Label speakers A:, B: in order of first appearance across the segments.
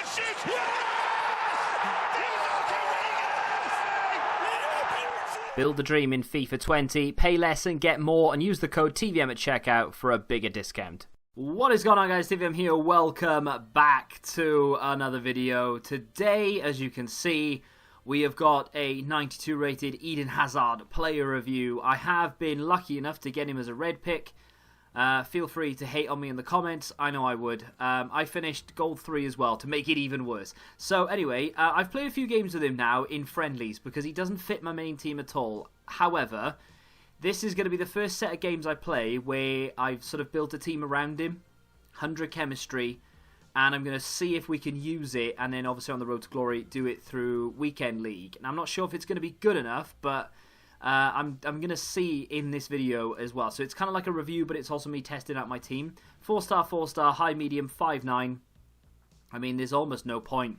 A: shoots! Yes!
B: Build the dream in FIFA 20, pay less and get more, and use the code TVM at checkout for a bigger discount. What is going on, guys? TVM here. Welcome back to another video. Today, as you can see, we have got a 92 rated Eden Hazard player review. I have been lucky enough to get him as a red pick. Feel free to hate on me in the comments. I know I would. I finished gold 3 as well to make it even worse. So anyway, I've played a few games with him now in friendlies because he doesn't fit my main team at all. However, this is going to be the first set of games I play where I've sort of built a team around him. 100 chemistry. And I'm going to see if we can use it. And then obviously on the road to glory, do it through weekend league. And I'm not sure if it's going to be good enough, but I'm going to see in this video as well. So it's kind of like a review, but it's also me testing out my team. 4-star, 4-star, high, medium, 5-9. I mean, there's almost no point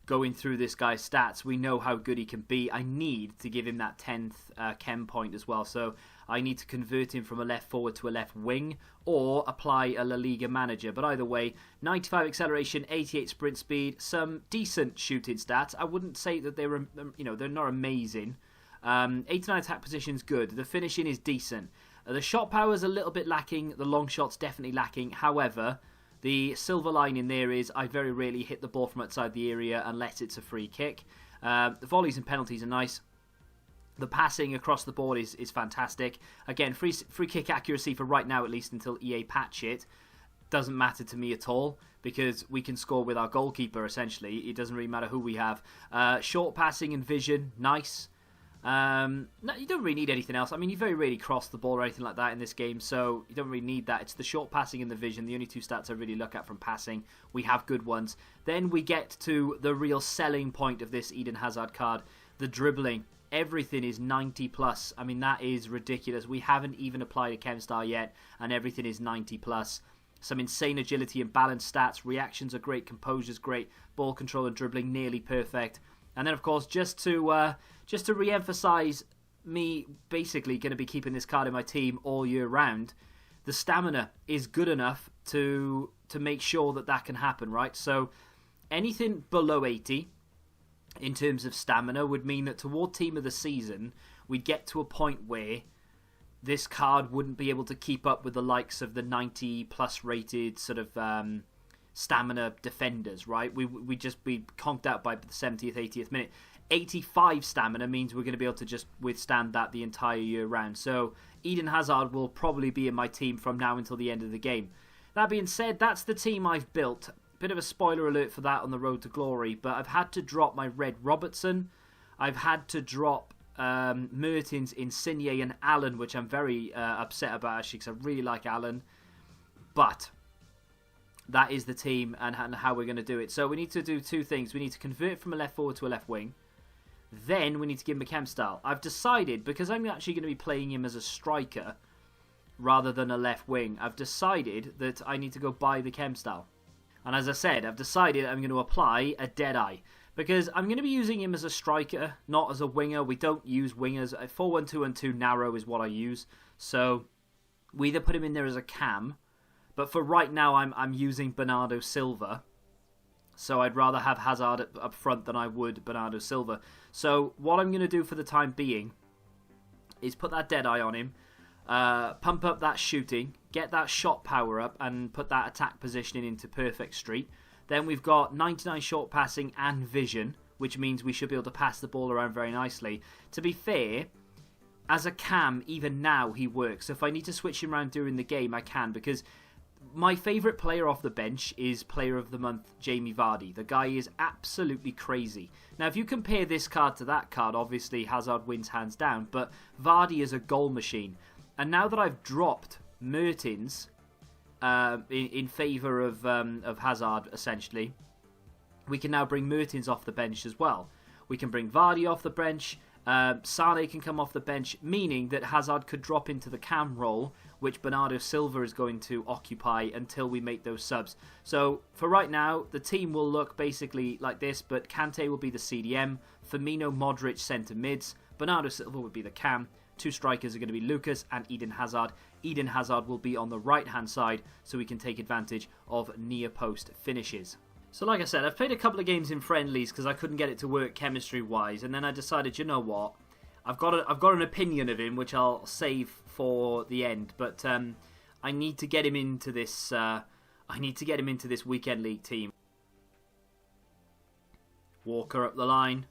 B: going through this guy's stats. We know how good he can be. I need to give him that 10th chem point as well. So I need to convert him from a left forward to a left wing or apply a La Liga manager. But either way, 95 acceleration, 88 sprint speed, some decent shooting stats. I wouldn't say that they're, they're not amazing. 89 attack position's good. The finishing is decent. The shot power is a little bit lacking. The long shot's definitely lacking. However, the silver lining there is I very rarely hit the ball from outside the area unless it's a free kick. The volleys and penalties are nice. The passing across the board is fantastic. Again, free kick accuracy for right now, at least until EA patch it, doesn't matter to me at all because we can score with our goalkeeper, essentially. It doesn't really matter who we have. Short passing and vision, nice. No, you don't really need anything else. I mean, you very rarely cross the ball or anything like that in this game, so you don't really need that. It's the short passing and the vision, the only two stats I really look at from passing. We have good ones. Then we get to the real selling point of this Eden Hazard card, the dribbling. Everything is 90 plus. I mean, that is ridiculous. We haven't even applied a chem star yet, and everything is 90 plus. Some insane agility and balance stats. Reactions are great. Composure's great. Ball control and dribbling nearly perfect. And then, of course, just to re-emphasize me basically going to be keeping this card in my team all year round, the stamina is good enough to make sure that can happen, right? So anything below 80 in terms of stamina would mean that toward team of the season, we'd get to a point where this card wouldn't be able to keep up with the likes of the 90 plus rated sort of stamina defenders, right? We'd just be conked out by the 70th, 80th minute. 85 stamina means we're going to be able to just withstand that the entire year round. So Eden Hazard will probably be in my team from now until the end of the game. That being said, that's the team I've built. Bit of a spoiler alert for that on the road to glory, but I've had to drop my Red Robertson. I've had to drop Mertens, Insigne and Allen, which I'm very upset about actually because I really like Allen. But that is the team and how we're going to do it. So we need to do two things. We need to convert from a left forward to a left wing. Then we need to give him a chem style. I've decided, because I'm actually going to be playing him as a striker rather than a left wing, I've decided that I need to go buy the chem style. And as I said, I've decided I'm going to apply a Deadeye. Because I'm going to be using him as a striker, not as a winger. We don't use wingers. 4-1-2-1-2 narrow is what I use. So we either put him in there as a cam, but for right now I'm using Bernardo Silva. So I'd rather have Hazard up front than I would Bernardo Silva. So what I'm going to do for the time being is put that Deadeye on him, pump up that shooting, get that shot power up, and put that attack positioning into perfect street. Then we've got 99 short passing and vision, which means we should be able to pass the ball around very nicely. To be fair, as a cam, even now he works. So if I need to switch him around during the game, I can, because my favourite player off the bench is Player of the Month, Jamie Vardy. The guy is absolutely crazy. Now, if you compare this card to that card, obviously Hazard wins hands down, but Vardy is a goal machine. And now that I've dropped Mertens in favour of Hazard, essentially, we can now bring Mertens off the bench as well. We can bring Vardy off the bench. Sane can come off the bench, meaning that Hazard could drop into the cam role, which Bernardo Silva is going to occupy until we make those subs. So for right now, the team will look basically like this, but Kante will be the CDM, Firmino, Modric centre mids, Bernardo Silva would be the cam, two strikers are going to be Lucas and Eden Hazard. Eden Hazard will be on the right hand side so we can take advantage of near post finishes. So like I said, I've played a couple of games in friendlies because I couldn't get it to work chemistry-wise, and then I decided, you know what, I've got an opinion of him which I'll save for the end, but I need to get him into this. I need to get him into this weekend league team. Walker up the line.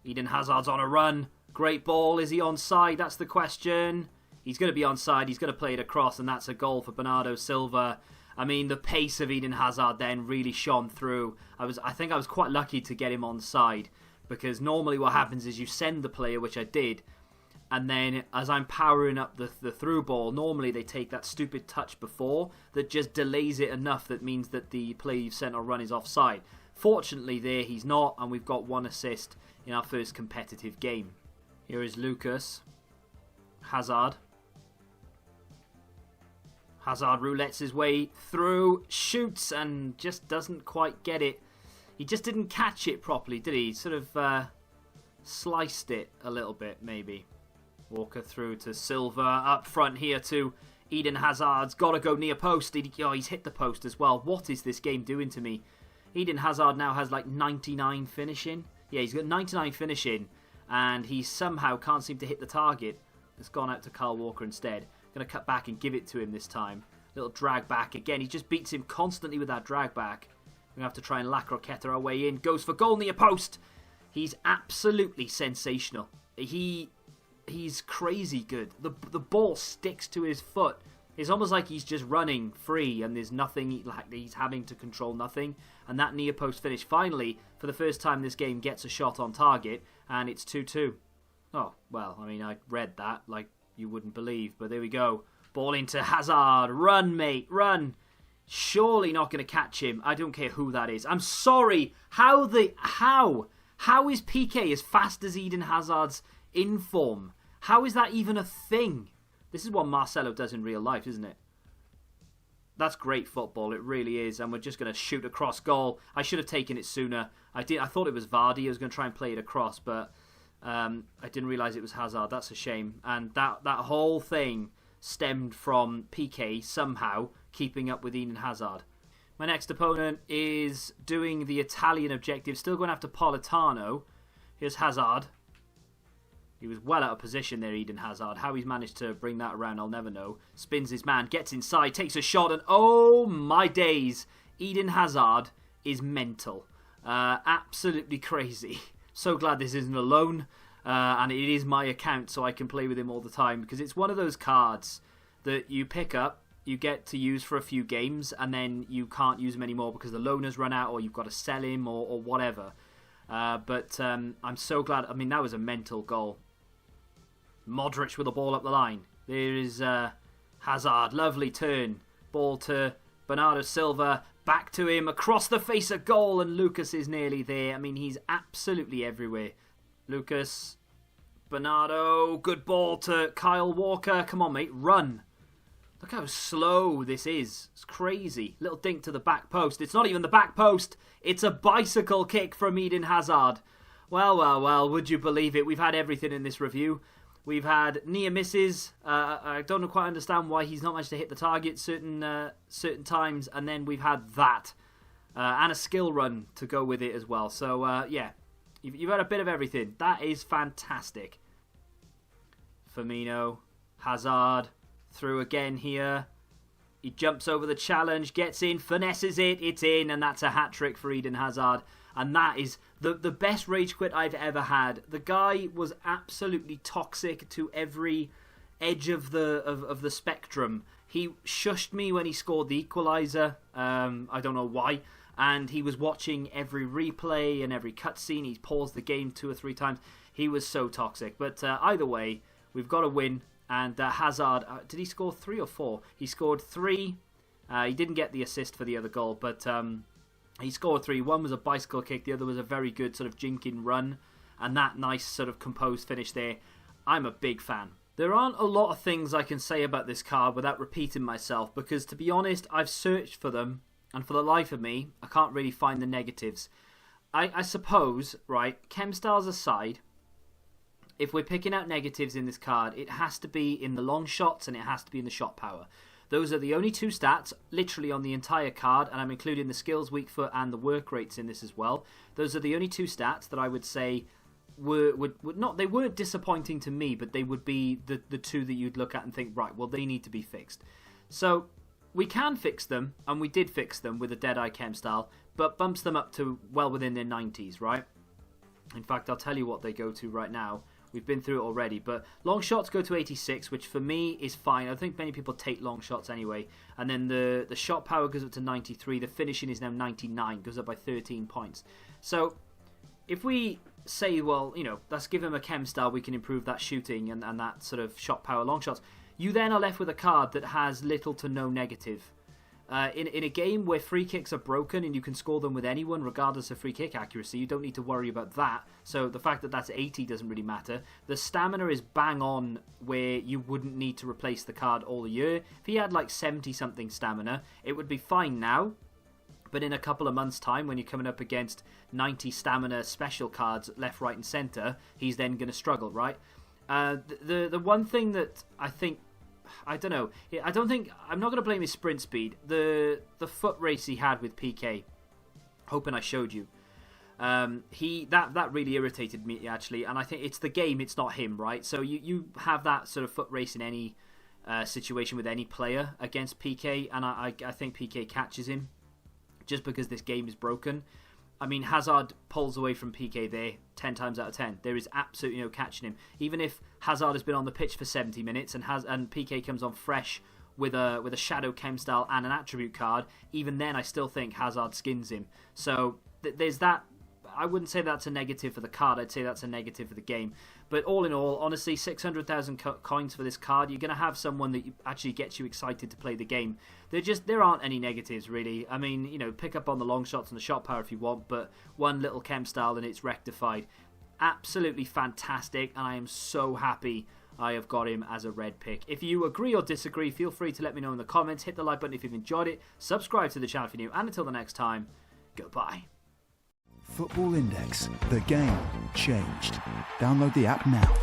B: Eden Hazard's on a run. Great ball. Is he onside? That's the question. He's going to be onside. He's going to play it across, and that's a goal for Bernardo Silva. I mean, the pace of Eden Hazard then really shone through. I think I was quite lucky to get him onside, because normally what happens is you send the player, which I did, and then as I'm powering up the through ball, normally they take that stupid touch before that just delays it enough that means that the player you've sent on run is offside. Fortunately there he's not, and we've got 1 assist in our first competitive game. Here is Lucas. Hazard. Hazard roulettes his way through, shoots, and just doesn't quite get it. He just didn't catch it properly, did he? Sort of sliced it a little bit, maybe. Walker through to Silva, up front here to Eden Hazard's got to go near post. He's hit the post as well. What is this game doing to me? Eden Hazard now has like 99 finishing. Yeah, he's got 99 finishing, and he somehow can't seem to hit the target. It's gone out to Kyle Walker instead. Going to cut back and give it to him this time. Little drag back again. He just beats him constantly with that drag back. We're going to have to try and La Croqueta our way in. Goes for goal near post. He's absolutely sensational. He's crazy good. The ball sticks to his foot. It's almost like he's just running free and there's nothing, like he's having to control nothing. And that near post finish finally, for the first time this game, gets a shot on target, and it's 2-2. Oh, well, I mean, I read that like you wouldn't believe, but there we go. Ball into Hazard. Run, mate, run. Surely not going to catch him. I don't care who that is. I'm sorry. How is PK as fast as Eden Hazard's in form? How is that even a thing? This is what Marcelo does in real life, isn't it? That's great football. It really is. And we're just going to shoot across goal. I should have taken it sooner. I thought it was Vardy. I was going to try and play it across, but I didn't realise it was Hazard. That's a shame. And that whole thing stemmed from PK somehow keeping up with Eden Hazard. My next opponent is doing the Italian objective. Still going after Politano. Here's Hazard. He was well out of position there, Eden Hazard. How he's managed to bring that around, I'll never know. Spins his man, gets inside, takes a shot, and oh my days, Eden Hazard is mental. Absolutely crazy. So glad this isn't a loan, and it is my account so I can play with him all the time, because it's one of those cards that you pick up, you get to use for a few games, and then you can't use him anymore because the loan has run out, or you've got to sell him, or whatever. But I'm so glad. I mean, that was a mental goal. Modric with the ball up the line. There is Hazard. Lovely turn. Ball to Bernardo Silva. Back to him. Across the face of goal. And Lucas is nearly there. I mean, he's absolutely everywhere. Lucas. Bernardo. Good ball to Kyle Walker. Come on, mate. Run. Look how slow this is. It's crazy. Little dink to the back post. It's not even the back post. It's a bicycle kick from Eden Hazard. Well, well, well. Would you believe it? We've had everything in this review. We've had near misses. I don't quite understand why he's not managed to hit the target certain times. And then we've had that. And a skill run to go with it as well. So, yeah. You've had a bit of everything. That is fantastic. Firmino. Hazard. Through again here. He jumps over the challenge. Gets in. Finesses it. It's in. And that's a hat-trick for Eden Hazard. And that is the best rage quit I've ever had. The guy was absolutely toxic to every edge of the spectrum. He shushed me when he scored the equaliser. I don't know why. And he was watching every replay and every cutscene. He's paused the game 2 or 3 times. He was so toxic. But either way, we've got to win. And Hazard, did he score 3 or 4? He scored 3. He didn't get the assist for the other goal, but he scored 3. One was a bicycle kick, the other was a very good sort of jinking run, and that nice sort of composed finish there. I'm a big fan. There aren't a lot of things I can say about this card without repeating myself, because to be honest, I've searched for them, and for the life of me, I can't really find the negatives. I suppose, right, chem styles aside, if we're picking out negatives in this card, it has to be in the long shots and it has to be in the shot power. Those are the only two stats literally on the entire card, and I'm including the skills, weak foot, and the work rates in this as well. Those are the only two stats that I would say would not, they weren't disappointing to me, but they would be the two that you'd look at and think, right, well, they need to be fixed. So we can fix them, and we did fix them with a Deadeye Chem style, but bumps them up to well within their 90s, right? In fact, I'll tell you what they go to right now. We've been through it already, but long shots go to 86, which for me is fine. I think many people take long shots anyway. And then the shot power goes up to 93. The finishing is now 99, goes up by 13 points. So if we say, well, you know, let's give him a chem style, we can improve that shooting and that sort of shot power long shots. You then are left with a card that has little to no negative. In a game where free kicks are broken and you can score them with anyone regardless of free kick accuracy, you don't need to worry about that. So the fact that that's 80 doesn't really matter. The stamina is bang on where you wouldn't need to replace the card all year. If he had like 70 something stamina, it would be fine now. But in a couple of months' time, when you're coming up against 90 stamina special cards left, right and centre, he's then going to struggle, right? The one thing that I think, I don't know, I'm not going to blame his sprint speed. The foot race he had with PK, hoping I showed you, that really irritated me actually, and I think it's the game, it's not him, right? So you have that sort of foot race in any situation with any player against PK, and I think PK catches him just because this game is broken. I mean, Hazard pulls away from PK there 10 times out of 10. There is absolutely no catching him. Even if Hazard has been on the pitch for 70 minutes and PK comes on fresh with a shadow chem style and an attribute card, even then I still think Hazard skins him. So there's that. I wouldn't say that's a negative for the card. I'd say that's a negative for the game. But all in all, honestly, 600,000 coins for this card. You're going to have someone that actually gets you excited to play the game. There aren't any negatives, really. I mean, you know, pick up on the long shots and the shot power if you want, but one little chem style and it's rectified. Absolutely fantastic, and I am so happy I have got him as a red pick. If you agree or disagree, feel free to let me know in the comments. Hit the like button if you've enjoyed it. Subscribe to the channel if you're new. And until the next time, goodbye.
A: Football Index. The game changed. Download the app now.